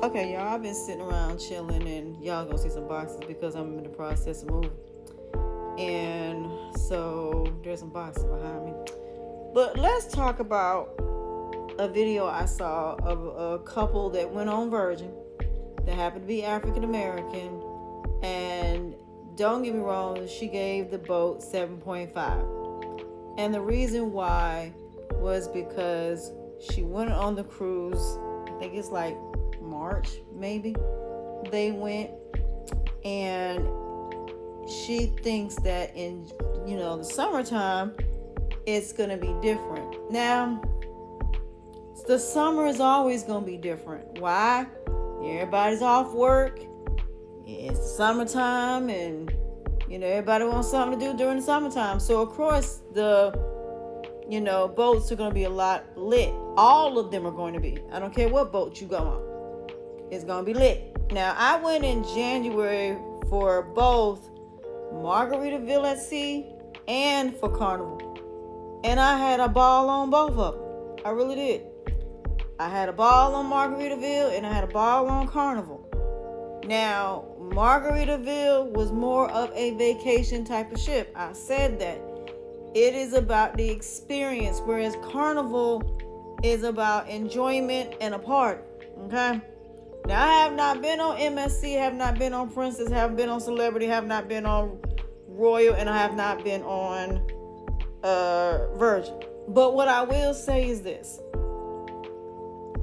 Okay, y'all, I've been sitting around chilling, and y'all gonna see some boxes because I'm in the process of moving. And so there's some boxes behind me. But let's talk about a video I saw of a couple that went on Virgin that happened to be African American. And don't get me wrong, she gave the boat 7.5. And the reason why was because she went on the cruise, I think it's like March, maybe. They went, and she thinks that in, the summertime, it's going to be different. Now, the summer is always going to be different. Why? Everybody's off work. It's summertime, and everybody wants something to do during the summertime. So of course the boats are going to be a lot lit. All of them are going to be. I don't care what boat you go on. It's going to be lit. Now, I went in January for both Margaritaville at Sea and for Carnival. And I had a ball on both of them. I really did. I had a ball on Margaritaville and I had a ball on Carnival. Now, Margaritaville was more of a vacation type of ship. I said that. It is about the experience, whereas Carnival is about enjoyment and a party. Okay? Now, I have not been on MSC, have not been on Princess, have been on Celebrity, have not been on Royal, and I have not been on Virgin. But what I will say is this.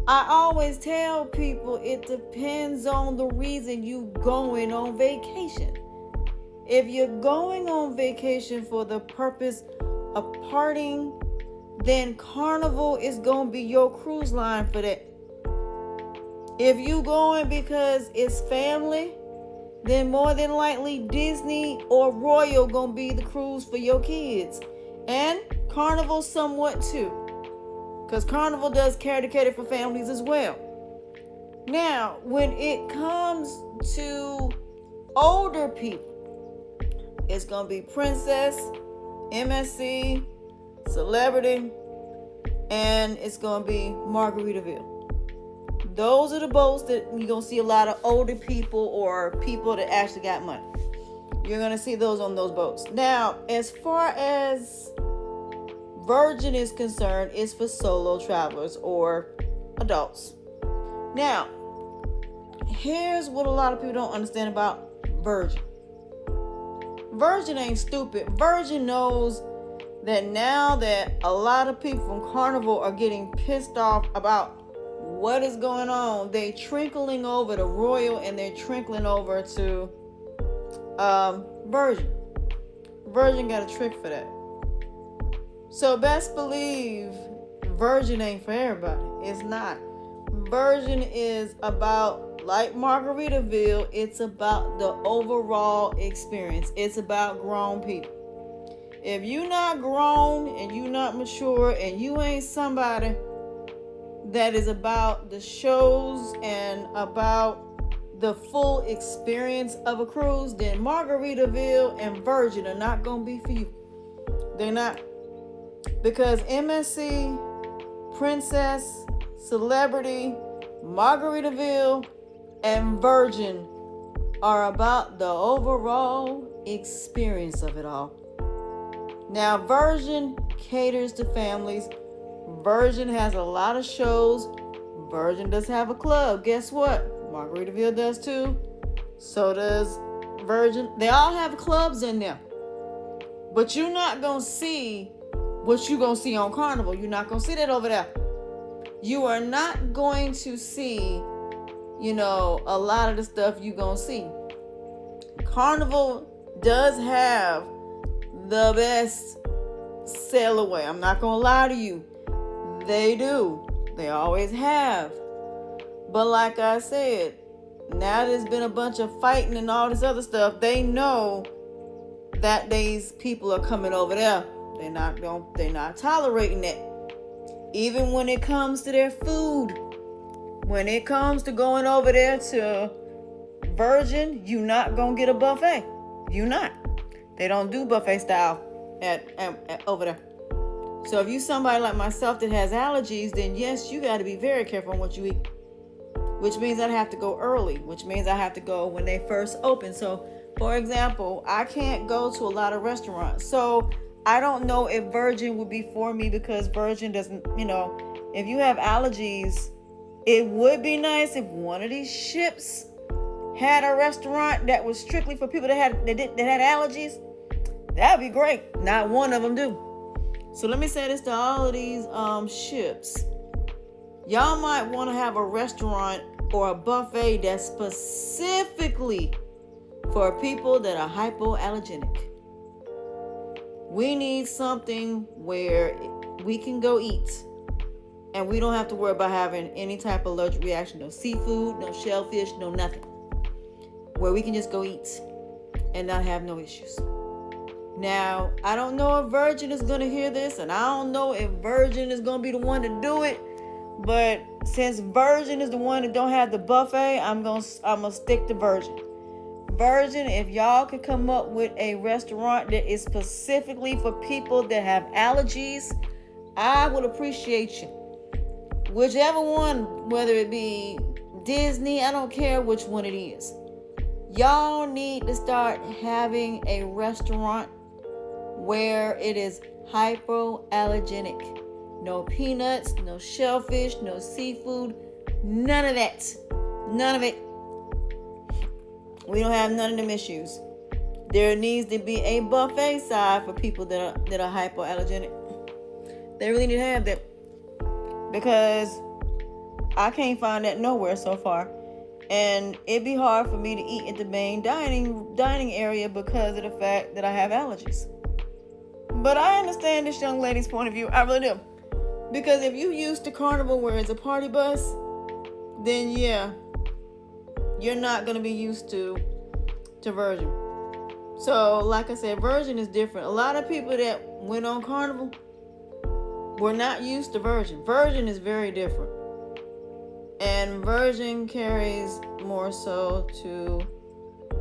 I always tell people it depends on the reason you going on vacation. If you're going on vacation for the purpose of partying, then Carnival is going to be your cruise line for that. If you going because it's family, then more than likely Disney or Royal going to be the cruise for your kids. And Carnival somewhat too. Because Carnival does cater for families as well. Now, when it comes to older people, it's going to be Princess, MSC, Celebrity, and it's going to be Margaritaville. Those are the boats that you're going to see a lot of older people or people that actually got money. You're going to see those on those boats. Now, as far as Virgin is concerned, it's for solo travelers or adults. Now, here's what a lot of people don't understand about Virgin. Virgin ain't stupid. Virgin knows that now that a lot of people from Carnival are getting pissed off about what is going on, they trickling over to Royal and they're trickling over to Virgin. Virgin got a trick for that. So best believe Virgin ain't for everybody. It's not. Virgin is about, like Margaritaville, it's about the overall experience. It's about grown people. If you not grown and you not mature and you ain't somebody that is about the shows and about the full experience of a cruise, then Margaritaville and Virgin are not going to be for you. They're not. Because MSC, Princess, Celebrity, Margaritaville, and Virgin are about the overall experience of it all. Now, Virgin caters to families. Virgin has a lot of shows. Virgin does have a club. Guess what? Margaritaville does too. So does Virgin. They all have clubs in there. But you're not going to see what you're going to see on Carnival. You're not going to see that over there. You are not going to see, a lot of the stuff you're going to see. Carnival does have the best sail away. I'm not going to lie to you. They do. They always have. But like I said, now there's been a bunch of fighting and all this other stuff. They know that these people are coming over there. They're not tolerating that. Even when it comes to their food. When it comes to going over there to Virgin, you're not going to get a buffet. You're not. They don't do buffet style at over there. So if you somebody like myself that has allergies, then yes, you got to be very careful on what you eat. which means I have to go early, which means I have to go when they first open. So, for example, I can't go to a lot of restaurants. So, I don't know if Virgin would be for me because Virgin doesn't, if you have allergies, it would be nice if one of these ships had a restaurant that was strictly for people that had allergies. That'd be great. Not one of them do. So let me say this to all of these ships. Y'all might want to have a restaurant or a buffet that's specifically for people that are hypoallergenic. We need something where we can go eat and we don't have to worry about having any type of allergic reaction. No seafood, no shellfish, no nothing. Where we can just go eat and not have no issues. Now, I don't know if Virgin is going to hear this, and I don't know if Virgin is going to be the one to do it. But since Virgin is the one that don't have the buffet, I'm gonna stick to Virgin. Virgin, if y'all could come up with a restaurant that is specifically for people that have allergies, I would appreciate you. Whichever one, whether it be Disney, I don't care which one it is. Y'all need to start having a restaurant where it is hypoallergenic. No peanuts, no shellfish, no seafood, none of that. None of it. We don't have none of them issues. There needs to be a buffet side for people that are hypoallergenic. They really need to have that, because I can't find that nowhere so far. And it'd be hard for me to eat at the main dining area because of the fact that I have allergies. But I understand this young lady's point of view. I really do. Because if you used to Carnival where it's a party bus, then yeah, you're not going to be used to Virgin. So, like I said, Virgin is different. A lot of people that went on Carnival were not used to Virgin. Virgin is very different. And Virgin carries more so to,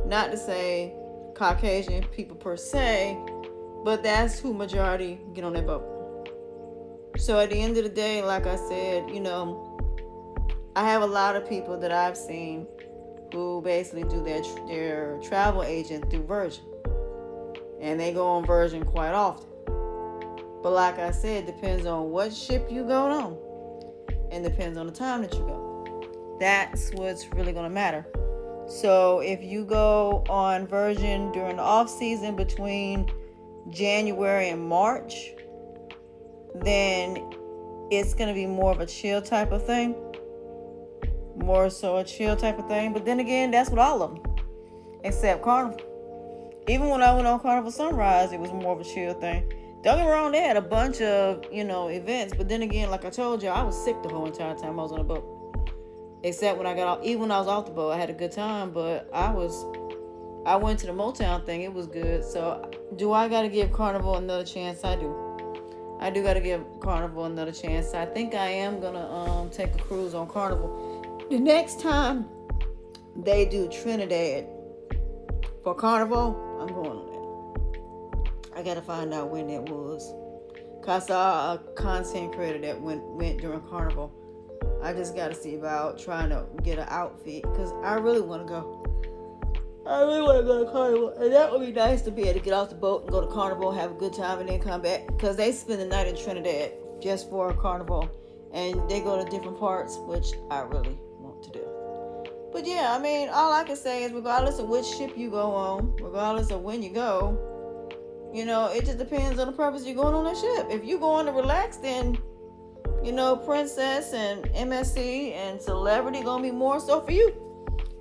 not to say Caucasian people per se, but that's who majority get on that boat. So at the end of the day, like I said, I have a lot of people that I've seen who basically do their travel agent through Virgin. And they go on Virgin quite often. But like I said, it depends on what ship you go on. And depends on the time that you go. That's what's really going to matter. So if you go on Virgin during the off season between January and March, then it's going to be more of a chill type of thing. More so a chill type of thing. But then again, that's what all of them. Except Carnival. Even when I went on Carnival Sunrise, it was more of a chill thing. Don't get me wrong, they had a bunch of, events. But then again, like I told you, I was sick the whole entire time I was on the boat. Except when I got off, even when I was off the boat, I had a good time. But I went to the Motown thing. It was good. So do I got to give Carnival another chance? I do. I do got to give Carnival another chance. I think I am going to take a cruise on Carnival. The next time they do Trinidad for Carnival, I'm going on that. I got to find out when that was. Because I saw a content creator that went during Carnival. I just got to see about trying to get an outfit because I really want to go. I really want to go to Carnival. And that would be nice to be able to get off the boat and go to Carnival, have a good time, and then come back. Because they spend the night in Trinidad just for Carnival. And they go to different parts, which I really want to do. But yeah, I mean, all I can say is regardless of which ship you go on, regardless of when you go, it just depends on the purpose you're going on that ship. If you go on to relax, then, Princess and MSC and Celebrity going to be more so for you.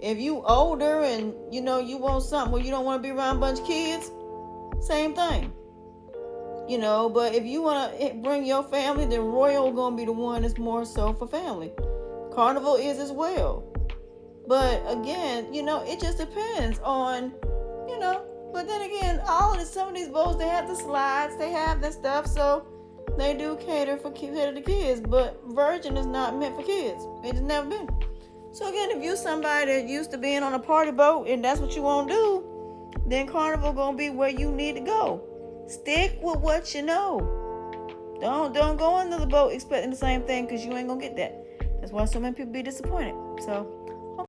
If you older and, you want something where you don't want to be around a bunch of kids, same thing. But if you want to bring your family, then Royal going to be the one that's more so for family. Carnival is as well. But again, it just depends on, But then again, some of these boats, they have the slides, they have that stuff, so they do cater to kids. But Virgin is not meant for kids. It's never been. So again, if you're somebody that used to being on a party boat and that's what you want to do, then Carnival gonna be where you need to go. Stick with what you know. Don't go into the boat expecting the same thing because you ain't gonna get that. That's why so many people be disappointed. So